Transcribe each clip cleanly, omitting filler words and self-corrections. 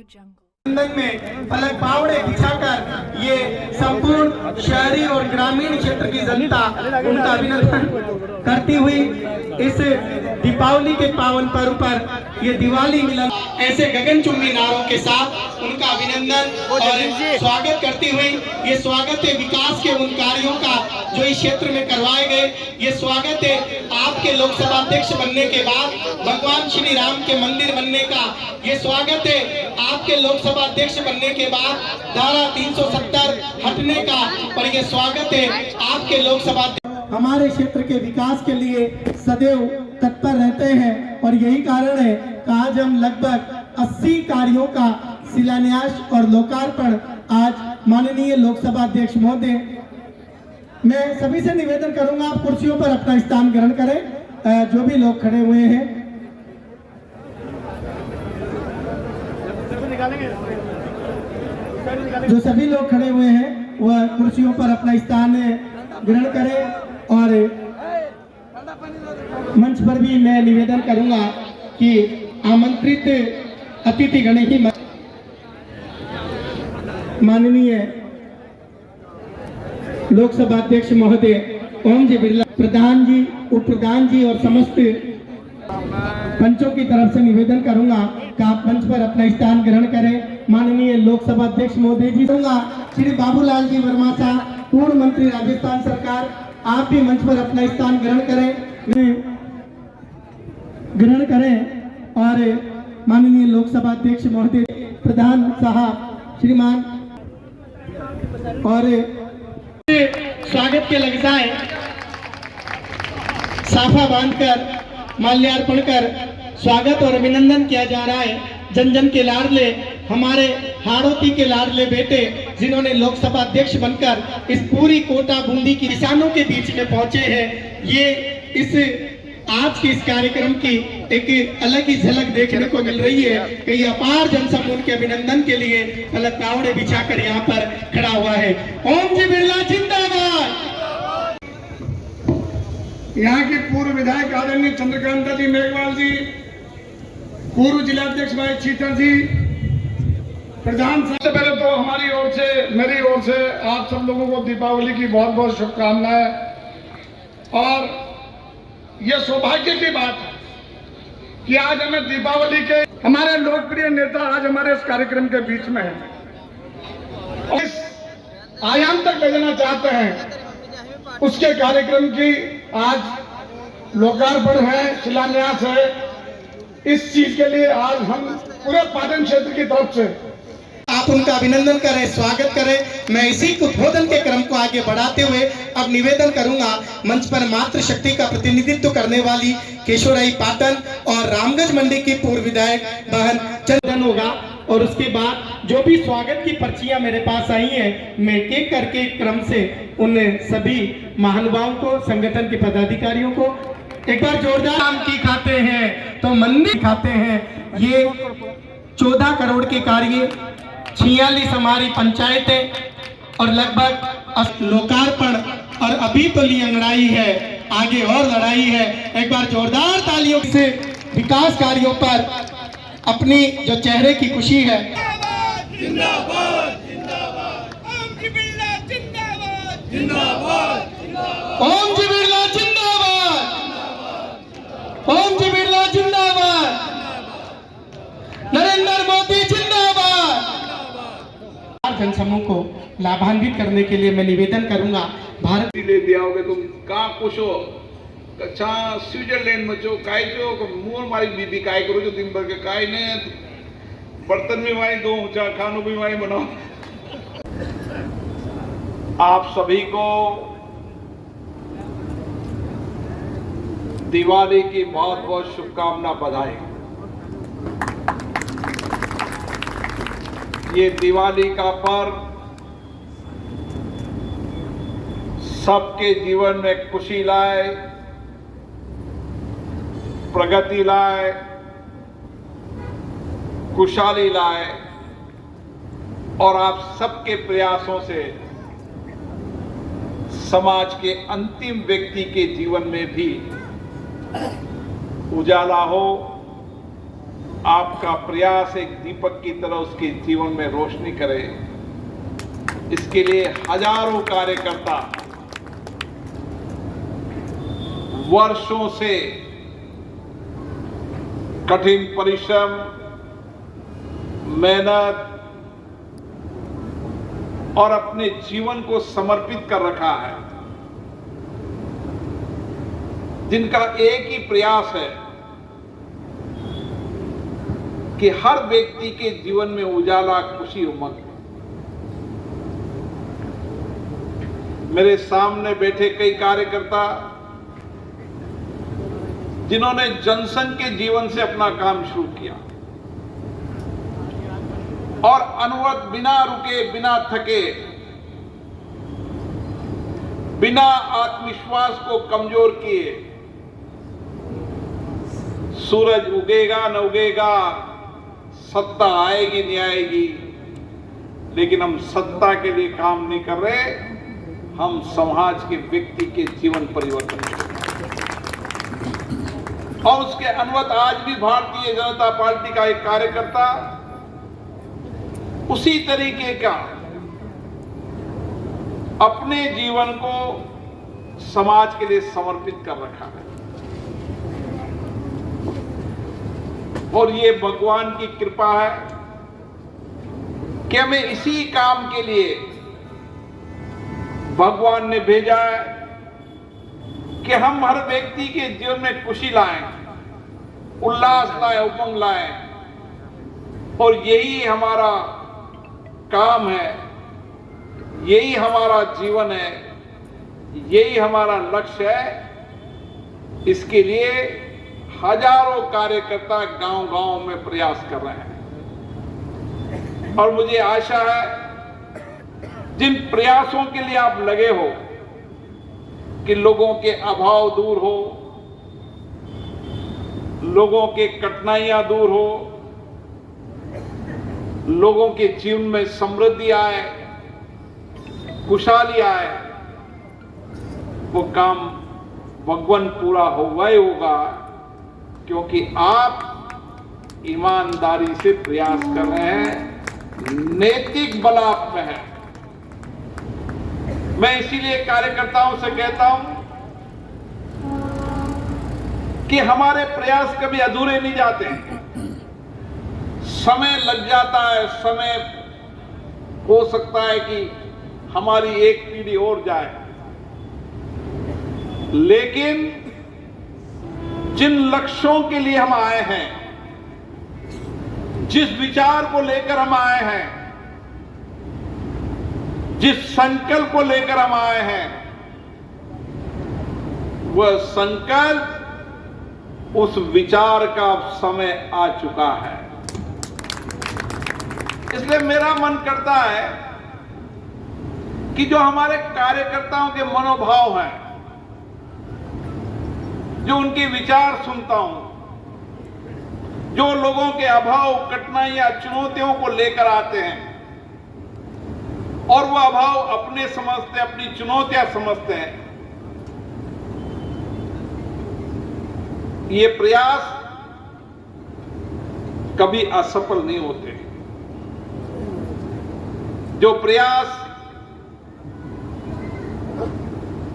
में पलक पावड़े बिछाकर ये संपूर्ण शहरी और ग्रामीण क्षेत्र की जनता उनका अभिनंदन करती हुई इस दीपावली के पावन पर्व पर ये दिवाली मिलन ऐसे गगनचुंबी नारों के साथ उनका अभिनंदन और स्वागत करती हुई ये स्वागत है विकास के उन कार्यों का जो इस क्षेत्र में करवाए गए। ये स्वागत है आपके लोकसभा अध्यक्ष बनने के बाद भगवान श्री राम के मंदिर बनने का। ये स्वागत है आपके लोकसभा अध्यक्ष बनने के बाद धारा 370 हटने का। और ये स्वागत है आपके लोकसभा हमारे क्षेत्र के विकास के लिए सदैव तत्पर रहते हैं और यही कारण है कि आज हम लगभग 80 कार्यों का शिलान्यास और लोकार्पण आज माननीय लोकसभा अध्यक्ष महोदय, मैं सभी से निवेदन करूंगा आप कुर्सियों पर अपना स्थान ग्रहण करें। जो भी लोग खड़े हुए हैं जो सभी लोग खड़े हुए हैं वह कुर्सियों पर अपना स्थान ग्रहण करें। और मंच पर भी मैं निवेदन करूंगा कि आमंत्रित अतिथिगण ही माननीय लोकसभा अध्यक्ष महोदय ओम जी बिरला, प्रधान जी, उप प्रधान जी और समस्त पंचों की तरफ से निवेदन करूंगा कि आप मंच पर अपना स्थान ग्रहण करें। माननीय लोकसभा अध्यक्ष महोदय जी दूंगा श्री बाबूलाल जी वर्मा साहब, पूर्व मंत्री राजस्थान सरकार, आप भी मंच पर अपना स्थान ग्रहण करें। और माननीय लोकसभा अध्यक्ष महोदय प्रधान साहब श्रीमान और स्वागत के लग जाए साफा बांधकर माल्यार्पण कर स्वागत और अभिनंदन किया जा रहा है। जन जन के लाडले हमारे हाड़ौती के लाडले बेटे जिन्होंने लोकसभा अध्यक्ष बनकर इस पूरी कोटा बूंदी की किसानों के बीच में पहुंचे हैं। ये इस आज के इस कार्यक्रम की एक अलग ही झलक देखने को मिल रही है कि ये अपार जनसमूह के अभिनंदन के लिए पलक पावड़े बिछाकर यहाँ पर खड़ा हुआ है। ओम जी बिरला जिंदाबाद। यहाँ के पूर्व विधायक आदरणीय चंद्रकांता जी मेघवाल जी, पूर्व जिलाध्यक्ष भाई चीतर जी, प्रधान। सबसे पहले तो हमारी ओर से, मेरी ओर से आप सब लोगों को दीपावली की बहुत बहुत शुभकामनाएं। और यह सौभाग्य की बात है कि आज हमें दीपावली के हमारे लोकप्रिय नेता आज हमारे इस कार्यक्रम के बीच में हैं और इस आयाम तक ले जाना चाहते हैं। उसके कार्यक्रम की आज लोकार्पण है, शिलान्यास है। इस चीज के लिए आज हम पूरे पाटन क्षेत्र की तरफ से आप उनका अभिनंदन करें, स्वागत करें। मैं इसी उद्बोधन के क्रम को आगे बढ़ाते हुए अब निवेदन करूंगा मंच पर मातृशक्ति का प्रतिनिधित्व करने वाली केशोराई पाटन और रामगंज मंडी की पूर्व विधायक बहन चंदन होगा। और उसके बाद जो भी स्वागत की पर्चियां मेरे पास आई हैं, मैं एक एक करके क्रम से उन सभी महानुभावों को, संगठन के पदाधिकारियों को एक बार जोरदार नाम की खाते हैं तो मंदिर खाते हैं। ये 14 करोड़ के कार्य, 46 हमारी पंचायतें और लगभग लोकार्पण, और अभी तो ली अंगड़ाई है, आगे और लड़ाई है। एक बार जोरदार तालियों से विकास कार्यों पर अपनी जो चेहरे की खुशी है। जिंदाबाद जिंदाबाद, ओम जी बिरला जिंदाबाद जिंदाबाद, ओम जी बिरला जिंदाबाद, ओम जी बिरला जिंदाबाद, नरेंद्र मोदी जिंदाबाद। जनसमूह को लाभान्वित करने के लिए मैं निवेदन करूंगा भारत ले दिया होगे तुम कहाँ खुश हो, अच्छा स्विट्जरलैंड में जो काय जो मूल मारी बीबी काय करो जो दिन भर के काय ने बर्तन भी वहीं दो, ऊंचा खानों भी वहीं बनाओ। आप सभी को दिवाली की बहुत बहुत शुभकामना, बधाई। ये दिवाली का पर्व सबके जीवन में खुशी लाए, प्रगति लाए, खुशहाली लाए और आप सबके प्रयासों से समाज के अंतिम व्यक्ति के जीवन में भी उजाला हो, आपका प्रयास एक दीपक की तरह उसके जीवन में रोशनी करे, इसके लिए हजारों कार्यकर्ता वर्षों से कठिन परिश्रम, मेहनत और अपने जीवन को समर्पित कर रखा है, जिनका एक ही प्रयास है कि हर व्यक्ति के जीवन में उजाला, खुशी, उमंग। मेरे सामने बैठे कई कार्यकर्ता जिन्होंने जनसंघ के जीवन से अपना काम शुरू किया और अनवरत बिना रुके, बिना थके, बिना आत्मविश्वास को कमजोर किए, सूरज उगेगा न उगेगा, सत्ता आएगी नहीं आएगी, लेकिन हम सत्ता के लिए काम नहीं कर रहे, हम समाज के व्यक्ति के जीवन परिवर्तन कर रहे हैं। और उसके अनवरत आज भी भारतीय जनता पार्टी का एक कार्यकर्ता उसी तरीके का अपने जीवन को समाज के लिए समर्पित कर रखा है। और ये भगवान की कृपा है कि हमें इसी काम के लिए भगवान ने भेजा है कि हम हर व्यक्ति के जीवन में खुशी लाएं, उल्लास लाएं, उमंग लाएं। और यही हमारा काम है, यही हमारा जीवन है, यही हमारा लक्ष्य है। इसके लिए हजारों कार्यकर्ता गांव-गांव में प्रयास कर रहे हैं और मुझे आशा है जिन प्रयासों के लिए आप लगे हो कि लोगों के अभाव दूर हो, लोगों के कठिनाइयां दूर हो, लोगों के जीवन में समृद्धि आए, खुशहाली आए, वो काम भगवान पूरा होगा ही होगा, क्योंकि आप ईमानदारी से प्रयास कर रहे हैं, नैतिक बल आप में है। मैं इसीलिए कार्यकर्ताओं से कहता हूं कि हमारे प्रयास कभी अधूरे नहीं जाते, समय लग जाता है, समय हो सकता है कि हमारी एक पीढ़ी और जाए, लेकिन जिन लक्ष्यों के लिए हम आए हैं, जिस विचार को लेकर हम आए हैं, जिस संकल्प को लेकर हम आए हैं, वह संकल्प, उस विचार का समय आ चुका है। इसलिए मेरा मन करता है कि जो हमारे कार्यकर्ताओं के मनोभाव हैं, जो उनके विचार सुनता हूं, जो लोगों के अभाव, कठिनाइयां, चुनौतियों को लेकर आते हैं और वह अभाव अपने समझते, अपनी चुनौतियां समझते हैं, ये प्रयास कभी असफल नहीं होते। जो प्रयास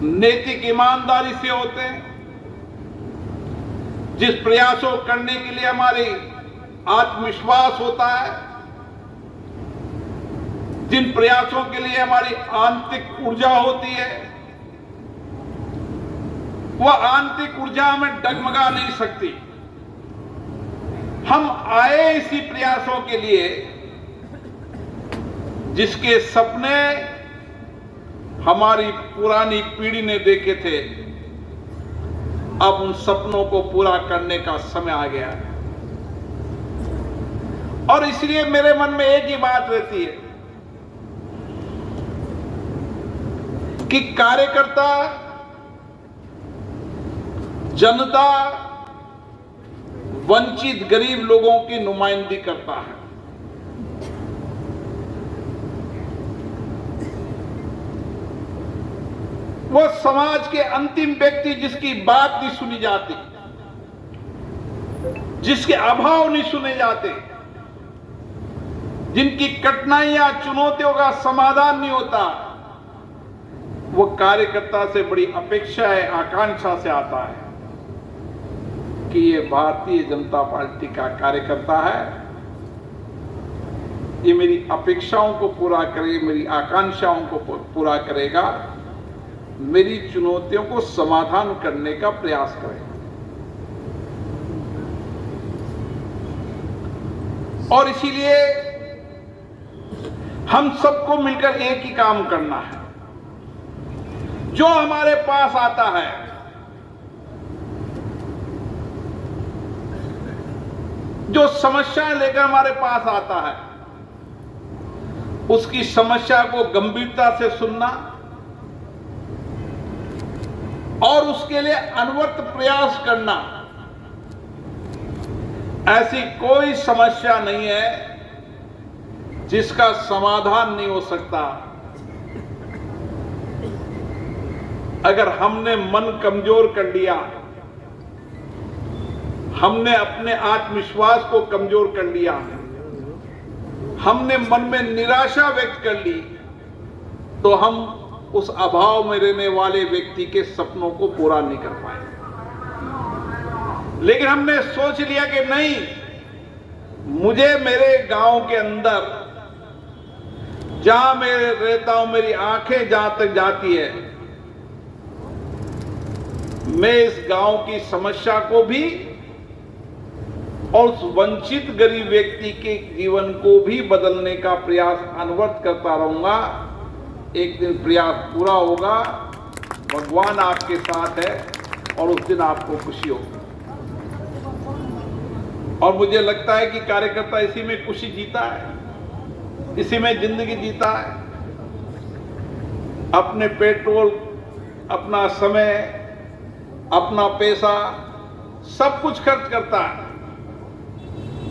नैतिक ईमानदारी से होते हैं, जिस प्रयासों करने के लिए हमारी आत्मविश्वास होता है, जिन प्रयासों के लिए हमारी आंतरिक ऊर्जा होती है, वह आंतरिक ऊर्जा में डगमगा नहीं सकती। हम आए इसी प्रयासों के लिए जिसके सपने हमारी पुरानी पीढ़ी ने देखे थे, अब उन सपनों को पूरा करने का समय आ गया है। और इसलिए मेरे मन में एक ही बात रहती है कि कार्यकर्ता, जनता, वंचित गरीब लोगों की नुमाइंदगी करता है। वो समाज के अंतिम व्यक्ति जिसकी बात नहीं सुनी जाती, जिसके अभाव नहीं सुने जाते, जिनकी कठिनाइयां चुनौतियों का समाधान नहीं होता, वो कार्यकर्ता से बड़ी अपेक्षा है, आकांक्षा से आता है कि ये भारतीय जनता पार्टी का कार्यकर्ता है, ये मेरी अपेक्षाओं को पूरा करे, मेरी आकांक्षाओं को पूरा करेगा, मेरी चुनौतियों को समाधान करने का प्रयास करेगा। और इसीलिए हम सबको मिलकर एक ही काम करना है। जो हमारे पास आता है, जो समस्याएं लेकर हमारे पास आता है, उसकी समस्या को गंभीरता से सुनना और उसके लिए अनवरत प्रयास करना। ऐसी कोई समस्या नहीं है जिसका समाधान नहीं हो सकता। अगर हमने मन कमजोर कर लिया, हमने अपने आत्मविश्वास को कमजोर कर लिया, हमने मन में निराशा व्यक्त कर ली, तो हम उस अभाव में रहने वाले व्यक्ति के सपनों को पूरा नहीं कर पाए। लेकिन हमने सोच लिया कि नहीं, मुझे मेरे गांव के अंदर जहां मैं रहता हूं, मेरी आंखें जहां तक जाती है, मैं इस गांव की समस्या को भी और उस वंचित गरीब व्यक्ति के जीवन को भी बदलने का प्रयास अनवरत करता रहूंगा। एक दिन प्रयास पूरा होगा, भगवान आपके साथ है और उस दिन आपको खुशी होगी। और मुझे लगता है कि कार्यकर्ता इसी में खुशी जीता है, इसी में जिंदगी जीता है। अपने पेट्रोल, अपना समय, अपना पैसा सब कुछ खर्च करता है।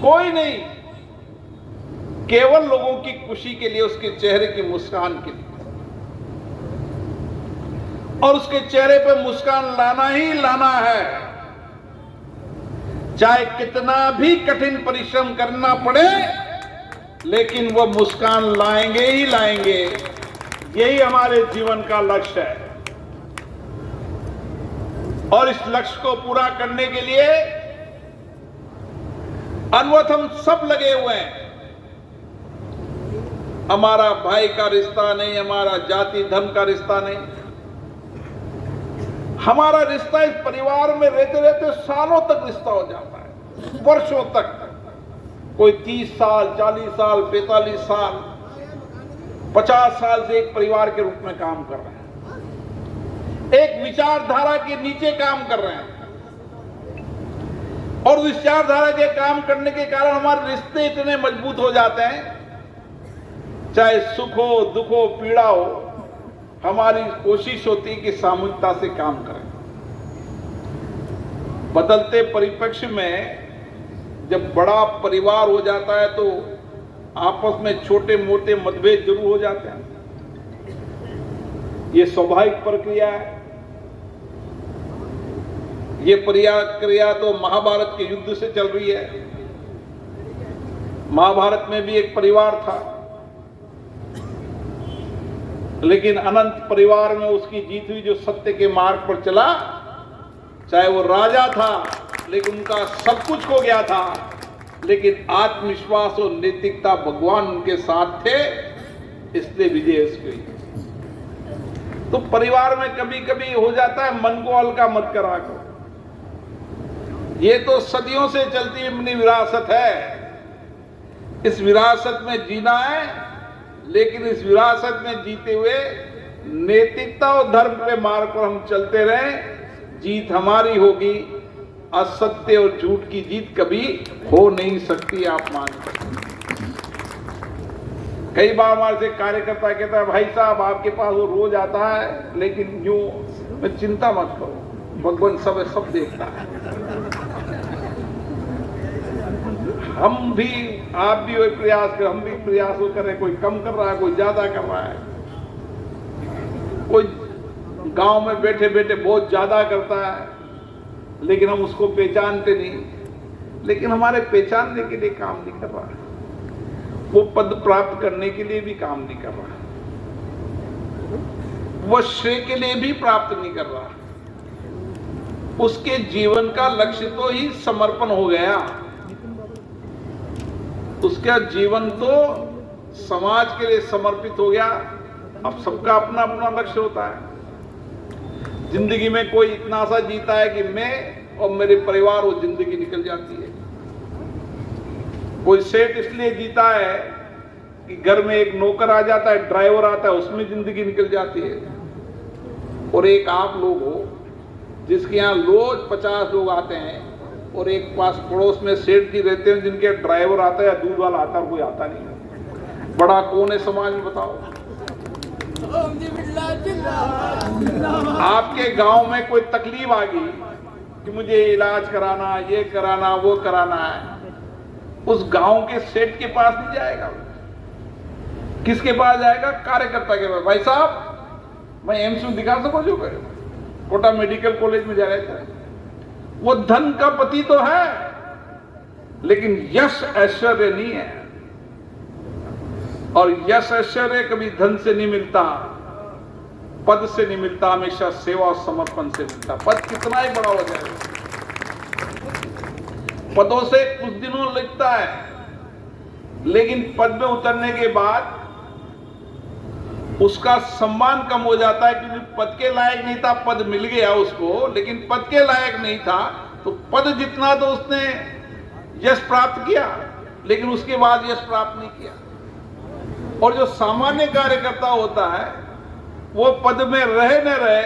कोई नहीं, केवल लोगों की खुशी के लिए, उसके चेहरे की मुस्कान के लिए। और उसके चेहरे पे मुस्कान लाना ही लाना है, चाहे कितना भी कठिन परिश्रम करना पड़े, लेकिन वो मुस्कान लाएंगे ही लाएंगे। यही हमारे जीवन का लक्ष्य है। और इस लक्ष्य को पूरा करने के लिए अनवरत हम सब लगे हुए हैं। हमारा भाई का रिश्ता नहीं, हमारा जाति धर्म का रिश्ता नहीं, हमारा रिश्ता इस परिवार में रहते रहते सालों तक रिश्ता हो जाता है, वर्षों तक। कोई 30 साल, 40 साल, 45 साल, 50 साल से एक परिवार के रूप में काम कर रहे हैं, एक विचारधारा के नीचे काम कर रहे हैं। और विचारधारा के काम करने के कारण हमारे रिश्ते इतने मजबूत हो जाते हैं, चाहे सुख हो, दुख हो, पीड़ा हो, हमारी कोशिश होती है कि सामूहिकता से काम करें। बदलते परिप्रेक्ष्य में जब बड़ा परिवार हो जाता है तो आपस में छोटे मोटे मतभेद जरूर हो जाते हैं, ये स्वाभाविक प्रक्रिया है। ये प्रक्रिया तो महाभारत के युद्ध से चल रही है। महाभारत में भी एक परिवार था, लेकिन अनंत परिवार में उसकी जीत हुई जो सत्य के मार्ग पर चला। चाहे वो राजा था, लेकिन उनका सब कुछ हो गया था, लेकिन आत्मविश्वास और नैतिकता भगवान उनके साथ थे, इसलिए विजय हुई। तो परिवार में कभी कभी हो जाता है, मन को हल्का मत करा करो। ये तो सदियों से चलती अपनी विरासत है, इस विरासत में जीना है, लेकिन इस विरासत में जीते हुए नैतिकता और धर्म के मार्ग पर हम चलते रहे, जीत हमारी होगी। असत्य और झूठ की जीत कभी हो नहीं सकती, आप मान सकते। कई बार हमारे से कार्यकर्ता कहता है, भाई साहब आपके पास वो रोज आता है, लेकिन यूं मैं चिंता मत करो, भगवान सब देखता है। हम भी, आप भी वही प्रयास करें, हम भी प्रयास करें। कोई कम कर रहा है, कोई ज्यादा कर रहा है, कोई गांव में बैठे बैठे बहुत ज्यादा करता है, लेकिन हम उसको पहचानते नहीं। लेकिन हमारे पहचानने के लिए काम नहीं कर रहा, वो पद प्राप्त करने के लिए भी काम नहीं कर रहा, वो श्रेय के लिए भी प्राप्त नहीं कर रहा। उसके जीवन का लक्ष्य तो ही समर्पण हो गया, उसका जीवन तो समाज के लिए समर्पित हो गया। अब सबका अपना अपना लक्ष्य होता है। जिंदगी में कोई इतना सा जीता है कि मैं और मेरे परिवार, वो जिंदगी निकल जाती है। कोई सेठ इसलिए जीता है कि घर में एक नौकर आ जाता है, ड्राइवर आता है, उसमें जिंदगी निकल जाती है। और एक आप लोग हो जिसके यहाँ रोज 50 लोग आते हैं, और एक पास पड़ोस में सेठ जी रहते हैं जिनके ड्राइवर आता है या दूध वाला आता है, कोई आता नहीं है। बड़ा कौन है समाज में, बताओ? आपके गांव में कोई तकलीफ आ गई कि मुझे इलाज कराना, ये कराना, वो कराना है, उस गांव के सेठ के पास नहीं जाएगा। किसके पास जाएगा? कार्यकर्ता के पास। भाई साहब, मैं एम्स में दिखा सकूं जो कोटा मेडिकल कॉलेज में जा रहे थे। वो धन का पति तो है, लेकिन यश ऐश्वर्य नहीं है। और यश ऐश्वर्य कभी धन से नहीं मिलता, पद से नहीं मिलता, हमेशा सेवा और समर्पण से मिलता। पद कितना ही बड़ा हो जाए, पदों से कुछ दिनों लगता है, लेकिन पद में उतरने के बाद उसका सम्मान कम हो जाता है, क्योंकि पद के लायक नहीं था, पद मिल गया उसको, लेकिन पद के लायक नहीं था, तो पद जितना तो उसने यश प्राप्त किया, लेकिन उसके बाद यश प्राप्त नहीं किया। और जो सामान्य कार्यकर्ता होता है, वो पद में रहे न रहे,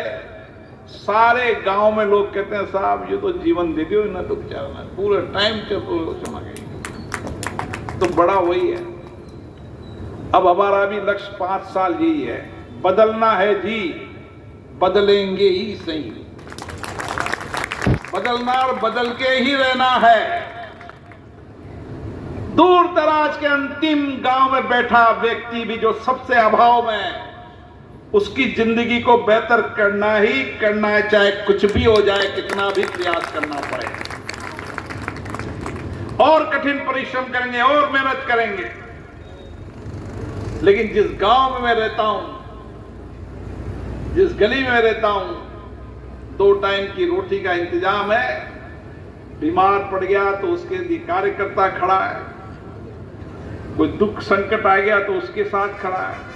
सारे गांव में लोग कहते हैं साहब ये तो जीवन दे दियो ना, तो बेचारा पूरे टाइम चला गया। तो बड़ा वही है। अब हमारा भी लक्ष्य 5 साल यही है, बदलना है जी, बदलेंगे ही सही। बदलना और बदल के ही रहना है। दूर दराज के अंतिम गांव में बैठा व्यक्ति भी जो सबसे अभाव में, उसकी जिंदगी को बेहतर करना ही करना है, चाहे कुछ भी हो जाए, कितना भी प्रयास करना पड़े। और कठिन परिश्रम करेंगे और मेहनत करेंगे। लेकिन जिस गांव में मैं रहता हूं, जिस गली में रहता हूं, 2 टाइम की रोटी का इंतजाम है। बीमार पड़ गया तो उसके लिए कार्यकर्ता खड़ा है, कोई दुख संकट आ गया तो उसके साथ खड़ा है।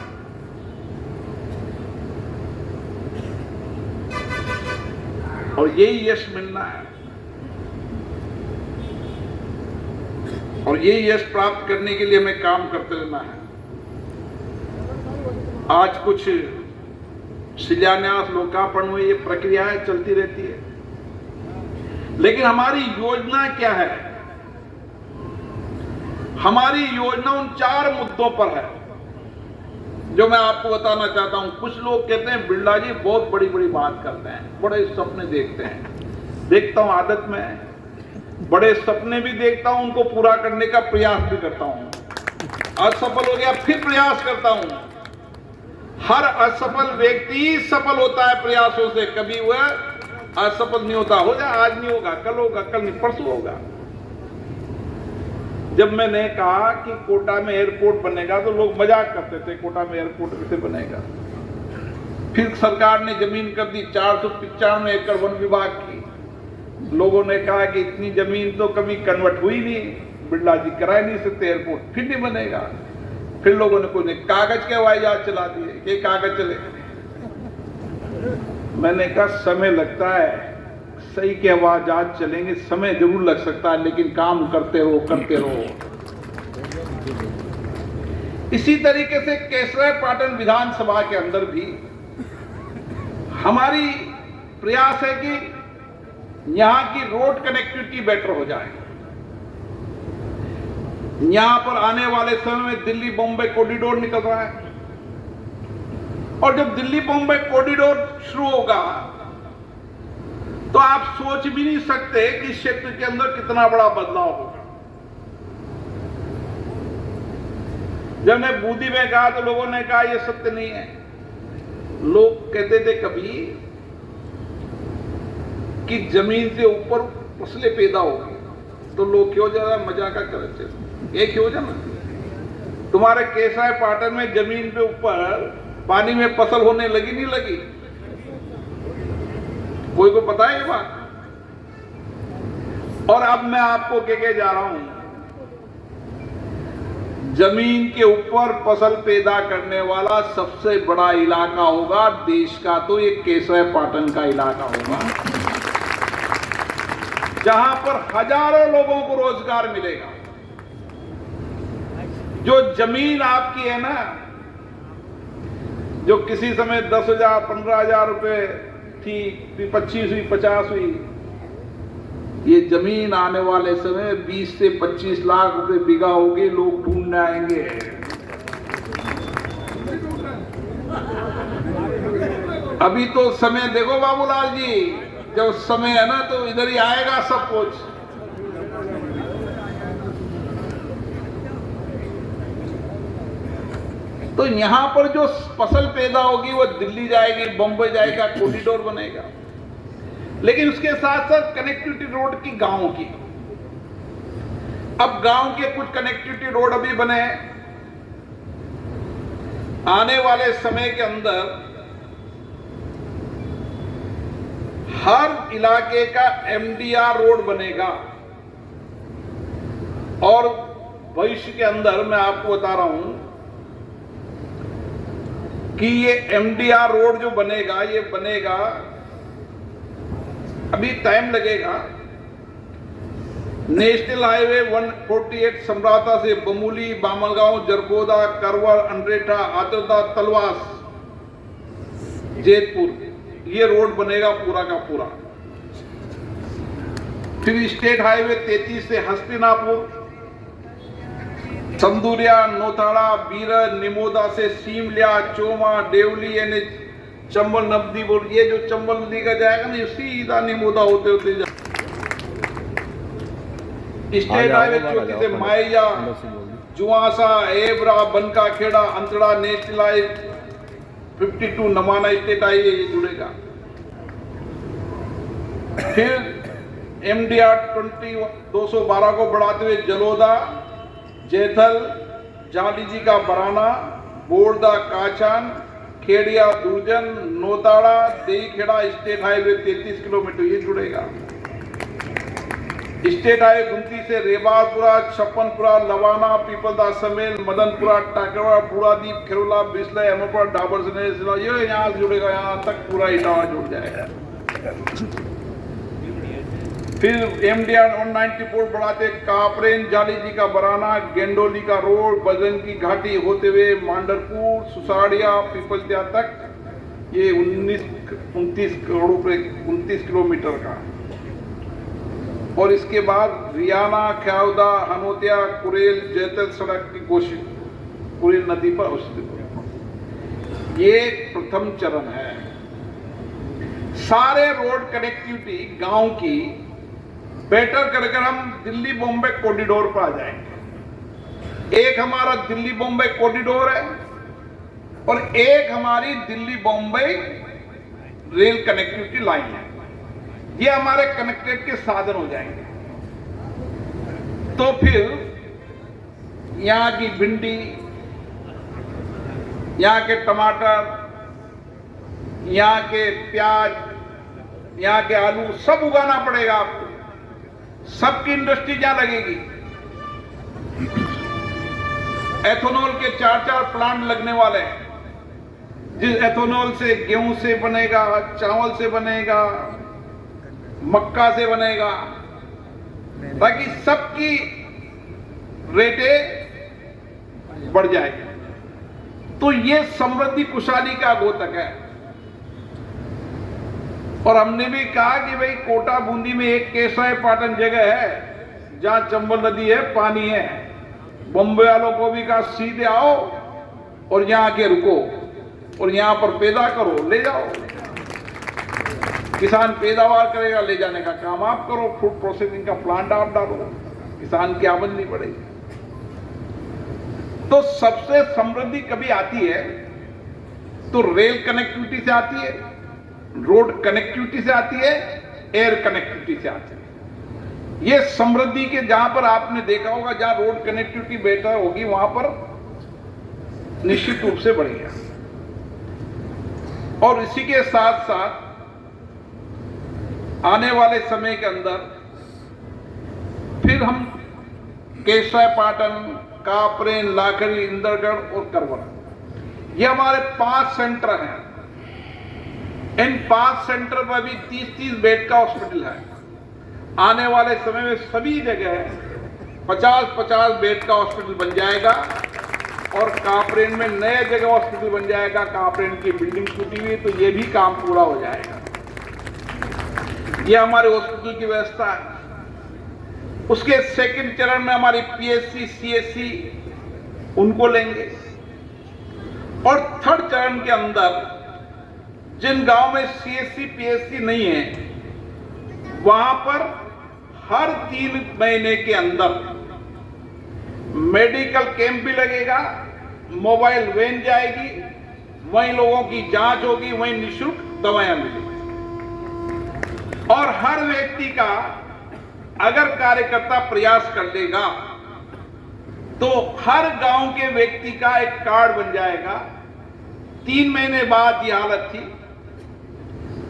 और यही यश मिलना है, और यही यश प्राप्त करने के लिए हमें काम करते रहना है। आज कुछ शिलान्यास, लोकार्पण हुए, ये प्रक्रियाएं चलती रहती है, लेकिन हमारी योजना क्या है? हमारी योजना उन 4 मुद्दों पर है जो मैं आपको बताना चाहता हूं। कुछ लोग कहते हैं बिरला जी बहुत बड़ी बड़ी बात करते हैं, बड़े सपने देखते हैं। देखता हूं, आदत में है, बड़े सपने भी देखता हूं, उनको पूरा करने का प्रयास भी करता हूं। असफल हो गया फिर प्रयास करता हूं। हर असफल व्यक्ति सफल होता है प्रयासों से, कभी वह असफल नहीं होता। हो जाए, आज नहीं होगा, कल होगा, कल नहीं परसों होगा। जब मैंने कहा कि कोटा में एयरपोर्ट बनेगा तो लोग मजाक करते थे, कोटा में एयरपोर्ट कैसे बनेगा। फिर सरकार ने जमीन कर दी 495 एकड़ वन विभाग की। लोगों ने कहा कि इतनी जमीन तो कभी कन्वर्ट हुई नहीं, बिरला जी करा नहीं सकते एयरपोर्ट, फिर नहीं बनेगा। फिर लोगों ने कोई कागज के हवाई जहाज चला दिए कि कागज चले। मैंने कहा समय लगता है, सही के हवाई जहाज चलेंगे, समय जरूर लग सकता है, लेकिन काम करते रहो, करते रहो। इसी तरीके से केसरा पाटन विधानसभा के अंदर भी हमारी प्रयास है कि यहां की रोड कनेक्टिविटी बेटर हो जाए। यहां पर आने वाले समय में दिल्ली बॉम्बे कॉरिडोर निकल रहा है, और जब दिल्ली बॉम्बे कॉरिडोर शुरू होगा तो आप सोच भी नहीं सकते कि इस क्षेत्र के अंदर कितना बड़ा बदलाव होगा। जब मैं बूंदी में कहा तो लोगों ने कहा यह सत्य नहीं है। लोग कहते थे कभी कि जमीन से ऊपर फसलें पैदा होगी, तो लोग क्यों ज्यादा मजाक करते, ये क्यों जाना। तुम्हारे केसाय पाटन में जमीन पे ऊपर पानी में फसल होने लगी नहीं लगी, कोई को पता है ये बात। और अब मैं आपको कह जा रहा हूं, जमीन के ऊपर फसल पैदा करने वाला सबसे बड़ा इलाका होगा देश का, तो ये केसय पाटन का इलाका होगा, जहां पर हजारों लोगों को रोजगार मिलेगा। जो जमीन आपकी है ना, जो किसी समय 10,000 15,000 रुपए थी, 25 हुई, 50 हुई, ये जमीन आने वाले समय 20 से 25 लाख रुपए बीघा होगी, लोग ढूंढने आएंगे। अभी तो समय देखो बाबूलाल जी, जब समय है ना तो इधर ही आएगा सब कुछ। तो यहां पर जो फसल पैदा होगी वो दिल्ली जाएगी, बंबई जाएगा, कॉरिडोर बनेगा। लेकिन उसके साथ साथ कनेक्टिविटी रोड की, गांव की, अब गांव के कुछ कनेक्टिविटी रोड अभी बने, आने वाले समय के अंदर हर इलाके का एमडीआर रोड बनेगा। और भविष्य के अंदर मैं आपको बता रहा हूं कि ये एमडीआर रोड जो बनेगा, ये बनेगा, अभी टाइम लगेगा। नेशनल हाईवे 148 समराता से बमूली, बामलगांव, जरगोदा, करवर, अंड्रेठा, आतरदा, तलवास, जैतपुर, ये रोड बनेगा पूरा का पूरा। फिर स्टेट हाईवे 33 से हस्तिनापुर, संदूरिया, नौताड़ा, बीरर, निमोदा से सीमलिया, चोमा, देवली, यानी चंबल नदीपुर, ये जो चंबल नदी का जाएगा ना, सीधा निमोदा होते होते स्टेट हाईवे 34 से Maiya, Juasa, Ebra, Banka Khera, Antada, national highway 52 Namana state highway ये जुड़ेगा। फिर एमडीआर 212 को बढ़ाते हुए जलोदा, जैथल, जालीजी का बराना, बोरदा, काचान, खेड़िया, दुर्जन, नौताड़ा, देईखेड़ा, स्टेट हाईवे 33 किलोमीटर ये जुड़ेगा। स्टेट हाईवे 29 से रेबारपुरा, छप्पनपुरा, लवाना, पीपलदा, समेल, मदनपुरा, टाकरवा, बुढ़ादीप, खेरोला, बिस्ला, अमरपुरा, डाबर से ये यहाँ से जुड़ेगा, यहाँ तक पूरा इटावा जुड़ जाएगा। फिर एमडीआर 194 बढ़ाते कापरेन, जालीजी का बराना, गेंडोली का रोड, बजरंग की घाटी होते हुए मांडरपुर, सुसाड़िया, पीपलतिया तक, ये 29 करोड़ रुपए, 29 किलोमीटर का। और इसके बाद रियाना, ख्याउदा, हनोतिया, कुरेल, जैतल सड़क की कोशिश, कुरेल नदी पर स्थित। ये प्रथम चरण है। सारे रोड कनेक्टिविटी गांव की बेटर कर हम दिल्ली बॉम्बे कॉरिडोर पर आ जाएंगे। एक हमारा दिल्ली बॉम्बे कॉरिडोर है और एक हमारी Delhi Bombay rail connectivity line है। ये हमारे कनेक्टेड के साधन हो जाएंगे। तो फिर यहां की भिंडी, यहां के टमाटर, यहां के प्याज, यहां के आलू सब उगाना पड़ेगा आपको। सबकी इंडस्ट्री क्या लगेगी। एथेनॉल के 4-4 प्लांट लगने वाले हैं, जिस एथेनॉल से गेहूं से बनेगा, चावल से बनेगा, मक्का से बनेगा, ताकि सबकी रेटें बढ़ जाएगी। तो ये समृद्धि खुशहाली का द्योतक है। और हमने भी कहा कि भाई कोटा बूंदी में एक केसय पाटन जगह है जहां चंबल नदी है, पानी है। बम्बई वालों को भी कहा सीधे आओ और यहां आके रुको और यहां पर पैदा करो, ले जाओ। किसान पैदावार करेगा, ले जाने का काम आप करो, फूड प्रोसेसिंग का प्लांट आप डालो, किसान की आमदनी नहीं बढ़ेगी। तो सबसे समृद्धि कभी आती है तो रेल कनेक्टिविटी से आती है, रोड कनेक्टिविटी से आती है, एयर कनेक्टिविटी से आती है। ये समृद्धि के जहां पर आपने देखा होगा, जहां रोड कनेक्टिविटी बेटर होगी वहां पर निश्चित रूप से बढ़ेगा। और इसी के साथ साथ आने वाले समय के अंदर फिर हम केशवापाटन, कापरेन, लाखड़ी, इंदरगढ़ और करवरा, ये हमारे 5 सेंटर हैं। इन 5 सेंटर पर भी 30-30 बेड का हॉस्पिटल है। आने वाले समय में सभी जगह 50-50 बेड का हॉस्पिटल बन जाएगा और कापरेन में नए जगह हॉस्पिटल बन जाएगा। कापरेन की बिल्डिंग टूटी हुई, तो ये भी काम पूरा हो जाएगा। ये हमारे हॉस्पिटल की व्यवस्था है। उसके सेकंड चरण में हमारी पीएससी, सीएससी उनको लेंगे और थर्ड चरण के अंदर जिन गांव में सीएससी, पीएससी नहीं है, वहां पर हर 3 महीने के अंदर मेडिकल कैंप भी लगेगा, मोबाइल वैन जाएगी, वहीं लोगों की जांच होगी, वहीं निःशुल्क दवाएं मिलेंगी। और हर व्यक्ति का अगर कार्यकर्ता प्रयास कर लेगा तो हर गांव के व्यक्ति का एक कार्ड बन जाएगा। 3 महीने बाद ये हालत थी,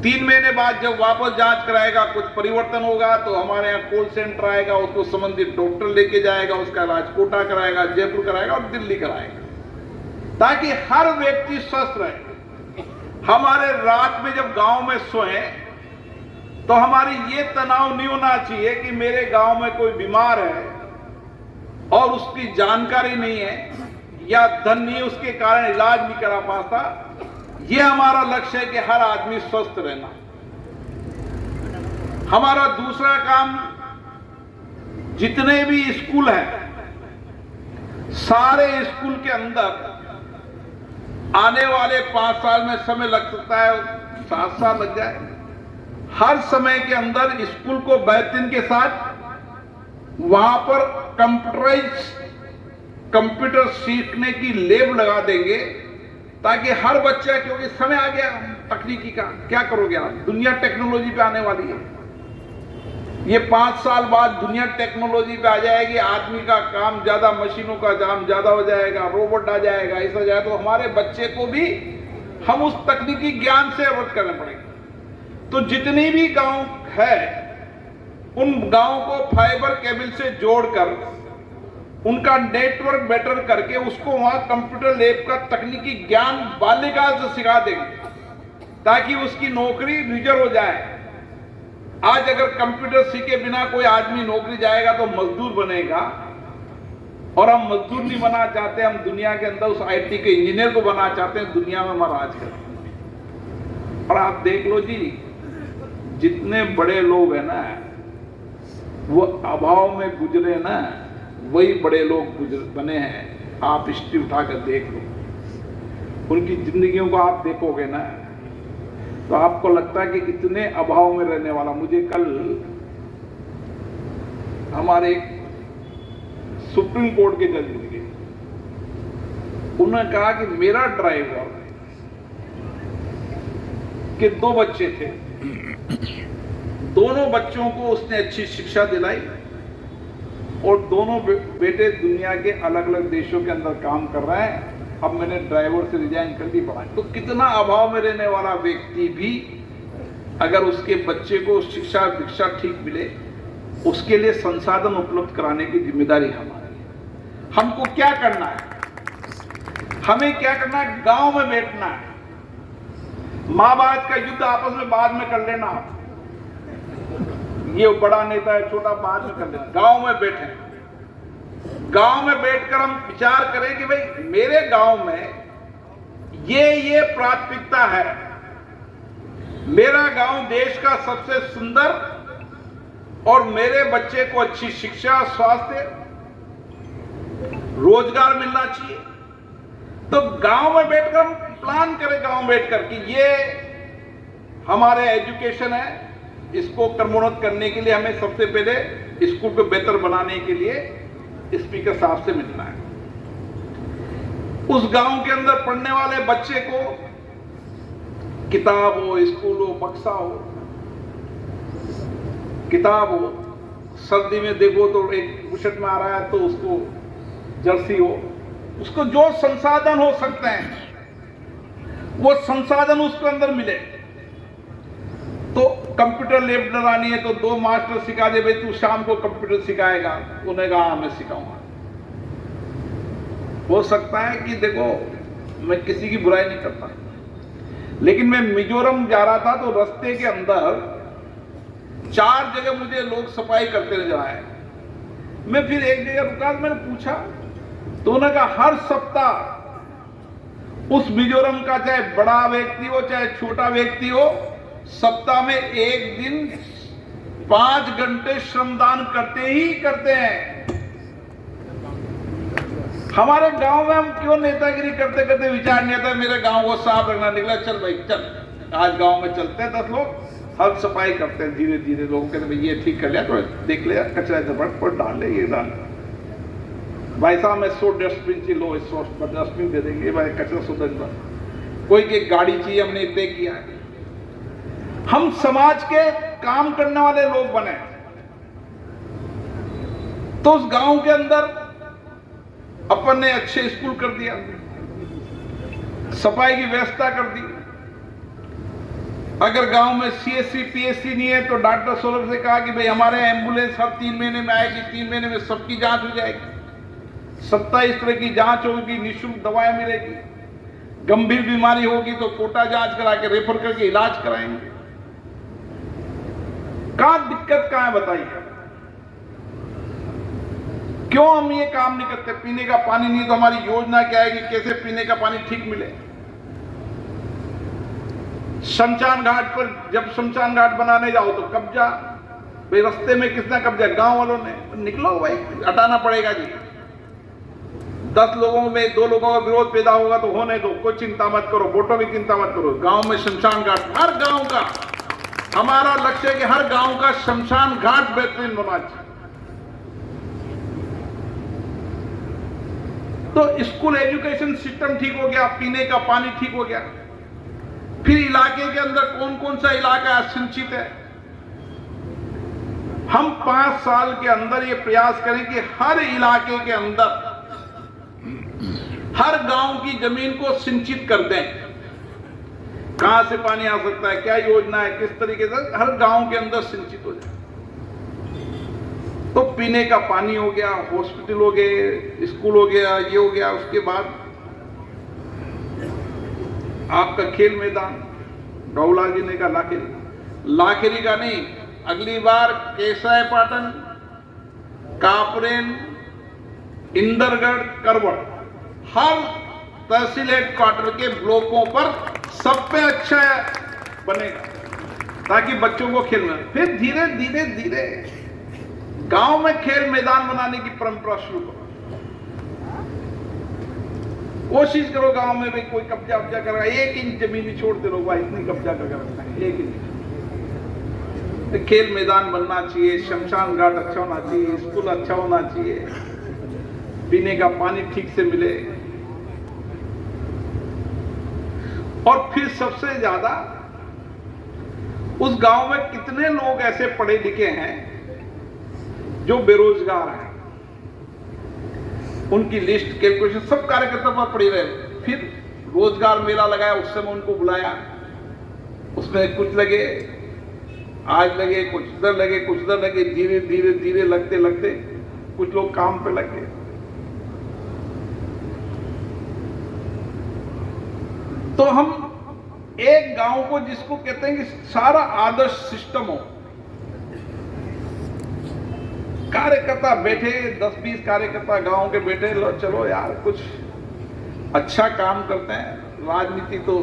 3 महीने बाद जब वापस जांच कराएगा, कुछ परिवर्तन होगा तो हमारे यहाँ कॉल सेंटर आएगा, उसको संबंधित डॉक्टर लेके जाएगा, उसका इलाज कोटा कराएगा, जयपुर कराएगा और दिल्ली कराएगा, ताकि हर व्यक्ति स्वस्थ रहे। हमारे रात में जब गांव में सोए तो हमारी ये तनाव नहीं होना चाहिए कि मेरे गांव में कोई बीमार है और उसकी जानकारी नहीं है या धन नहीं, उसके कारण इलाज नहीं करा पाता। ये हमारा लक्ष्य है कि हर आदमी स्वस्थ रहना। हमारा दूसरा काम, जितने भी स्कूल हैं, सारे स्कूल के अंदर आने वाले 5 साल में समय लग सकता है, 7 साल लग जाए, हर समय के अंदर स्कूल को बेहतरीन के साथ वहां पर कंप्यूटर सीखने की लैब लगा देंगे, ताकि हर बच्चा, क्योंकि समय आ गया तकनीकी का, क्या करोगे आप, दुनिया टेक्नोलॉजी पे आने वाली है। ये 5 साल बाद दुनिया टेक्नोलॉजी पे आ जाएगी, आदमी का काम ज्यादा, मशीनों का काम ज्यादा हो जाएगा, रोबोट आ जाएगा, ऐसा जाए तो हमारे बच्चे को भी हम उस तकनीकी ज्ञान से अवगत करने पड़ेंगे। तो जितनी भी गांव है उन गांव को फाइबर केबल से जोड़कर उनका नेटवर्क बेटर करके उसको वहां कंप्यूटर लैब का तकनीकी ज्ञान बाल्यकाल से सिखा देंगे, ताकि उसकी नौकरी रिजर्व हो जाए। आज अगर कंप्यूटर सीखे बिना कोई आदमी नौकरी जाएगा तो मजदूर बनेगा, और हम मजदूर नहीं बनना चाहते, हम दुनिया के अंदर उस आईटी के इंजीनियर को बनना चाहते हैं, दुनिया में हमारा राज करें। और आप देख लो जी, जितने बड़े लोग हैं ना, वो अभाव में गुजरे ना, वही बड़े लोग बने हैं। आप हिस्ट्री उठाकर देख लो, उनकी जिंदगियों को आप देखोगे ना, तो आपको लगता है कि कितने अभाव में रहने वाला। मुझे कल हमारे सुप्रीम कोर्ट के जज मिल गए, उन्होंने कहा कि मेरा ड्राइवर के 2 बच्चे थे, दोनों बच्चों को उसने अच्छी शिक्षा दिलाई और दोनों बेटे दुनिया के अलग अलग देशों के अंदर काम कर रहे हैं। अब मैंने ड्राइवर से रिजाइन कर दी, पढ़ा। तो कितना अभाव में रहने वाला व्यक्ति भी अगर उसके बच्चे को शिक्षा दीक्षा ठीक मिले, उसके लिए संसाधन उपलब्ध कराने की जिम्मेदारी हमारी है। हमको क्या करना है, हमें क्या करना है, गांव में बैठना है। माँ बाप का युद्ध आपस में बाद में कर लेना, ये बड़ा नेता है, छोटा बाद में कर लेना। गांव में बैठे, गांव में बैठकर हम विचार करें कि भाई मेरे गांव में ये प्राथमिकता है, मेरा गांव देश का सबसे सुंदर, और मेरे बच्चे को अच्छी शिक्षा, स्वास्थ्य, रोजगार मिलना चाहिए। तो गांव में बैठकर हम प्लान करें, गांव में बैठकर कि ये हमारे एजुकेशन है, इसको क्रमोन्नत करने के लिए हमें सबसे पहले स्कूल को बेहतर बनाने के लिए स्पीकर साहब से मिलना है। उस गांव के अंदर पढ़ने वाले बच्चे को किताब हो, स्कूल हो, बक्सा हो, किताब हो, सर्दी में देखो तो एक बुशर्ट में आ रहा है तो उसको जर्सी हो, उसको जो संसाधन हो सकते हैं वो संसाधन उसके अंदर मिले। तो कंप्यूटर लैब लगानी है तो 2 मास्टर सिखा दे, भाई तू शाम को कंप्यूटर सिखाएगा, उन्हें कहा मैं सिखाऊंगा। हो सकता है कि देखो मैं किसी की बुराई नहीं करता, लेकिन मैं मिजोरम जा रहा था तो रास्ते के अंदर 4 जगह मुझे लोग सफाई करते नजर आए। मैं फिर एक जगह रुका, मैंने पूछा तो उन्होंने कहा हर सप्ताह उस मिजोरम का चाहे बड़ा व्यक्ति हो चाहे छोटा व्यक्ति हो, सप्ताह में एक दिन 5 घंटे श्रमदान करते ही करते हैं। हमारे गांव में हम क्यों नेतागिरी करते करते विचार नहीं आता मेरे गांव को साफ रखना, निकला चल भाई चल, आज गांव में चलते हैं 10 लोग, हम सफाई करते हैं धीरे धीरे। लोग कहते भाई ये ठीक कर लिया, तो देख लिया कचरा झपट पर डाल ले, ये डाल भाई साहब मैं 100 डस्टबिन चाहिए, लो 100 डस्टबिन दे देंगे भाई, कचरा सुधर। कोई की गाड़ी चाहिए, हमने तय किया है। हम समाज के काम करने वाले लोग बने। तो उस गांव के अंदर अपन ने अच्छे स्कूल कर दिया, सफाई की व्यवस्था कर दी। अगर गांव में सीएससी पीएससी नहीं है तो डॉक्टर सोलर से कहा कि भाई हमारे एम्बुलेंस हर 3 महीने में आएगी, 3 महीने में सबकी जांच हो जाएगी, 27 तरह की जांच होगी, निःशुल्क दवाएं मिलेगी, गंभीर बीमारी होगी तो कोटा जांच करा के रेफर करके इलाज कराएंगे। कहां दिक्कत कहां है बताइए? क्यों हम ये काम नहीं करते? पीने का पानी नहीं तो हमारी योजना क्या है कि कैसे पीने का पानी ठीक मिले। शमशान घाट पर जब शमशान घाट बनाने जाओ तो कब्जा, भाई रास्ते में किसने कब्जा? गांव वालों ने। निकलो भाई, हटाना पड़ेगा जी। 10 लोगों में 2 लोगों का विरोध पैदा होगा तो होने दो, कोई चिंता मत करो, वोटों की चिंता मत करो। गांव में शमशान घाट, हर गांव का हमारा लक्ष्य है कि हर गांव का शमशान घाट बेहतरीन होना चाहिए। तो स्कूल एजुकेशन सिस्टम ठीक हो गया, पीने का पानी ठीक हो गया। फिर इलाके के अंदर कौन कौन सा इलाका असिंचित है? हम 5 साल के अंदर ये प्रयास करें कि हर इलाके के अंदर हर गांव की जमीन को सिंचित कर दें। कहां से पानी आ सकता है, क्या योजना है, किस तरीके से हर गांव के अंदर सिंचित हो जाए। तो पीने का पानी हो गया, हॉस्पिटल हो गए, स्कूल हो गया, ये हो गया। उसके बाद आपका खेल मैदान, गौलाल जी ने कहा लाखेरी का नहीं, अगली बार केसाय पाटन, कापरेन, इंदरगढ़, करवट, हर तहसील हेडक्वार्टर के ब्लॉकों पर सब पे अच्छा बनेगा ताकि बच्चों को खेलना। फिर धीरे धीरे धीरे गांव में खेल मैदान बनाने की परंपरा शुरू करो। कोशिश करो गांव में भी कोई कब्जा वब्जा करेगा, 1 इंच जमीन भी छोड़ते रहो भाई, इतनी कब्जा करके रखना है 1 इंच। खेल मैदान बनना चाहिए, शमशान घाट अच्छा होना चाहिए, स्कूल अच्छा होना चाहिए, पीने का पानी ठीक से मिले। और फिर सबसे ज्यादा उस गांव में कितने लोग ऐसे पढ़े लिखे हैं जो बेरोजगार हैं, उनकी लिस्ट कैलकुलेशन सब कार्यकर्ता पर पड़ी रहे। फिर रोजगार मेला लगाया, उस समय उनको बुलाया, उसमें कुछ लगे, आज लगे, कुछ उधर लगे, कुछ उधर लगे, धीरे धीरे धीरे लगते लगते कुछ लोग काम पे लग गए। तो हम एक गांव को जिसको कहते हैं कि सारा आदर्श सिस्टम हो, कार्यकर्ता बैठे, 10-20 कार्यकर्ता गांव के बैठे, लो चलो यार कुछ अच्छा काम करते हैं, राजनीति तो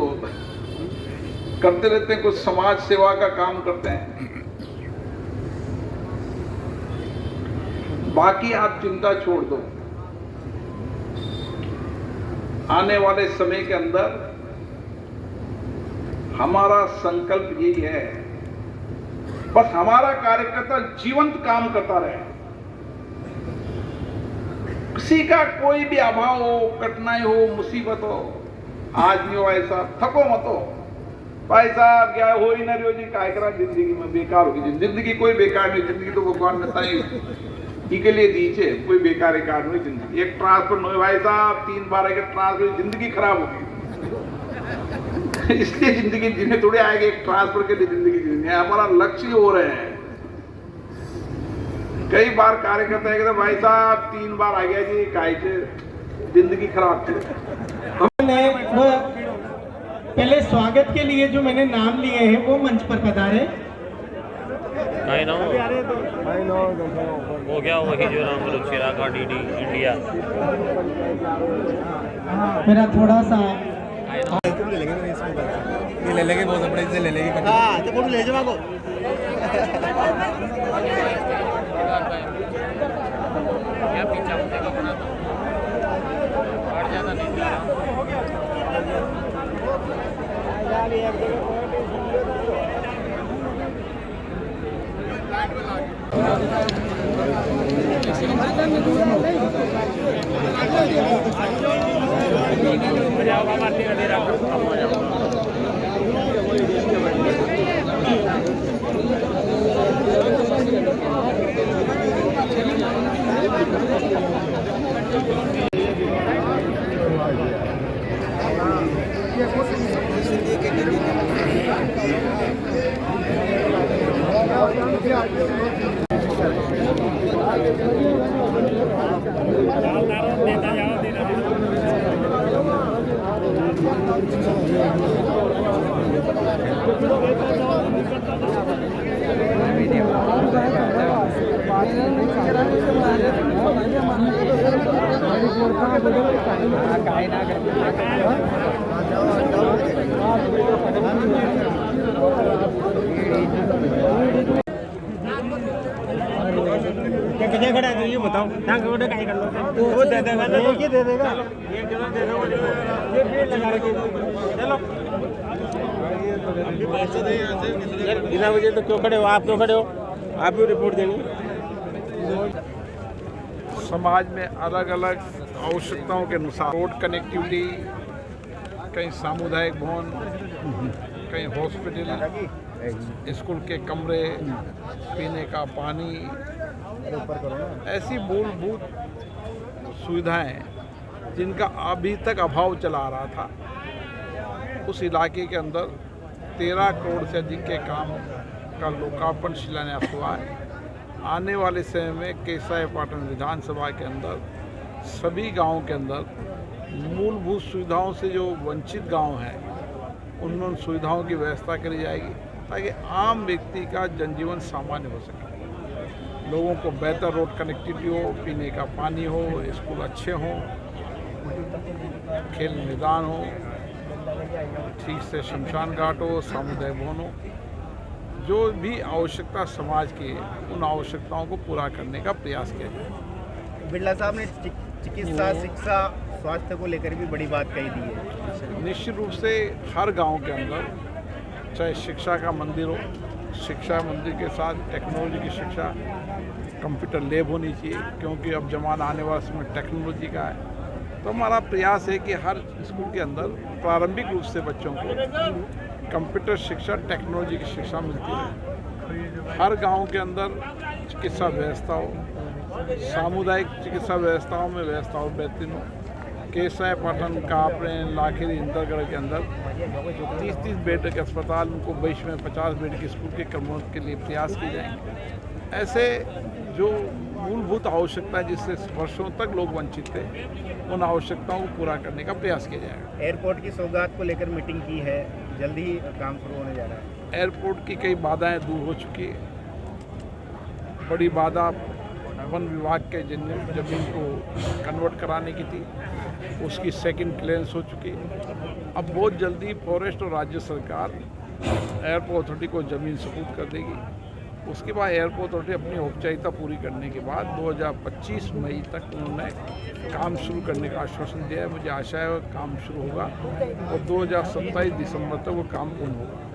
करते रहते हैं, कुछ समाज सेवा का काम करते हैं, बाकी आप चिंता छोड़ दो। आने वाले समय के अंदर हमारा संकल्प यही है, बस हमारा कार्यकर्ता जीवंत काम करता रहे, किसी का कोई भी अभाव हो, कठिनाई हो, मुसीबत हो, आज नहीं हो ऐसा, थको मत हो, भाई साहब क्या हो ही ना रही हो जी, काय करा जिंदगी में बेकार होगी। जिंदगी कोई बेकार नहीं, जिंदगी तो भगवान ने ताई के लिए दी है, कोई बेकार नहीं जिंदगी। एक ट्रांसफर नहीं भाई साहब, 3 बार एक ट्रांसफर, जिंदगी खराब होगी। इसलिए जिंदगी जीने थोड़े आएंगे, एक ट्रांसफर के लिए जिंदगी जीनी है। हमारा लक्ष्य हो रहे हैं। कई बार कार्यकर्ता है भाई साहब 3 बार आ गया जी, काय जिंदगी खराब थी। पहले स्वागत के लिए जो मैंने नाम लिए हैं वो मंच पर पधारे। हो गया वही जो नाम चिराग डीडी इंडिया। मेरा थोड़ा सा ले लेंगे, बहुत अपने से ले लेंगे। हाँ तो फोटो ले जाओ। क्या खड़ा है ये बताओ, क्या कर लो, वो दे देगा ना, ये दे देगा, एक जगह दे दो, ये भीड़ लगा रखी। चलो यार बिना वजह तो क्यों खड़े हो आप, क्यों खड़े हो आप भी रिपोर्ट देनी। समाज में अलग अलग आवश्यकताओं के अनुसार रोड कनेक्टिविटी, कहीं सामुदायिक भवन, कहीं हॉस्पिटल, स्कूल के कमरे, पीने का पानी, ऐसी मूलभूत सुविधाएं जिनका अभी तक अभाव चला आ रहा था। उस इलाके के अंदर 13 करोड़ से अधिक के काम का लोकार्पण शिलान्यास हुआ है। आने वाले समय में केसाईपाटन विधानसभा के अंदर सभी गांवों के अंदर मूलभूत सुविधाओं से जो वंचित गांव हैं उन सुविधाओं की व्यवस्था करी जाएगी ताकि आम व्यक्ति का जनजीवन सामान्य हो सके। लोगों को बेहतर रोड कनेक्टिविटी हो, पीने का पानी हो, स्कूल अच्छे हों, खेल मैदान हो, ठीक से शमशान घाट हो, सामुदायिक भवन हो, जो भी आवश्यकता समाज की है उन आवश्यकताओं को पूरा करने का प्रयास किया जाए। बिरला साहब ने चिकित्सा, शिक्षा, स्वास्थ्य को लेकर भी बड़ी बात कही दी है। निश्चित रूप से हर गांव के अंदर चाहे शिक्षा का मंदिर हो, शिक्षा मंदिर के साथ टेक्नोलॉजी की शिक्षा, कंप्यूटर लैब होनी चाहिए क्योंकि अब जमाना आने वाला समय टेक्नोलॉजी का है। तो हमारा प्रयास है कि हर स्कूल के अंदर प्रारंभिक रूप से बच्चों को कंप्यूटर शिक्षा, टेक्नोलॉजी की शिक्षा मिलती है। हर गांव के अंदर चिकित्सा व्यवस्था हो, सामुदायिक चिकित्सा व्यवस्थाओं में व्यवस्था हो बेहतरीन हो। केसाईपाटन, कापरेन, लाखेरी, इंदरगढ़ के अंदर 30-30 बेड के अस्पताल, उनको भविष्य में 50 बेड के स्कूल के क्रमों के लिए प्रयास किए जाएंगे। ऐसे जो मूलभूत आवश्यकता है जिससे वर्षों तक लोग वंचित थे, उन आवश्यकताओं को पूरा करने का प्रयास किया जाएगा। एयरपोर्ट की सौगात को लेकर मीटिंग की है, जल्दी ही काम शुरू होने जा रहा है। एयरपोर्ट की कई बाधाएं दूर हो चुकी है। बड़ी बाधा वन विभाग के जमीन को कन्वर्ट कराने की थी, उसकी सेकंड क्लियरेंस हो चुकी है। अब बहुत जल्दी फॉरेस्ट और राज्य सरकार एयरपोर्ट अथॉरिटी को ज़मीन सपुर्द कर देगी। उसके बाद एयरपोर्ट अथॉरिटी अपनी औपचारिकता पूरी करने के बाद 2025 मई तक उन्होंने काम शुरू करने का आश्वासन दिया है। मुझे आशा है काम शुरू होगा और 2027 दिसंबर तक वो काम पूर्ण होगा।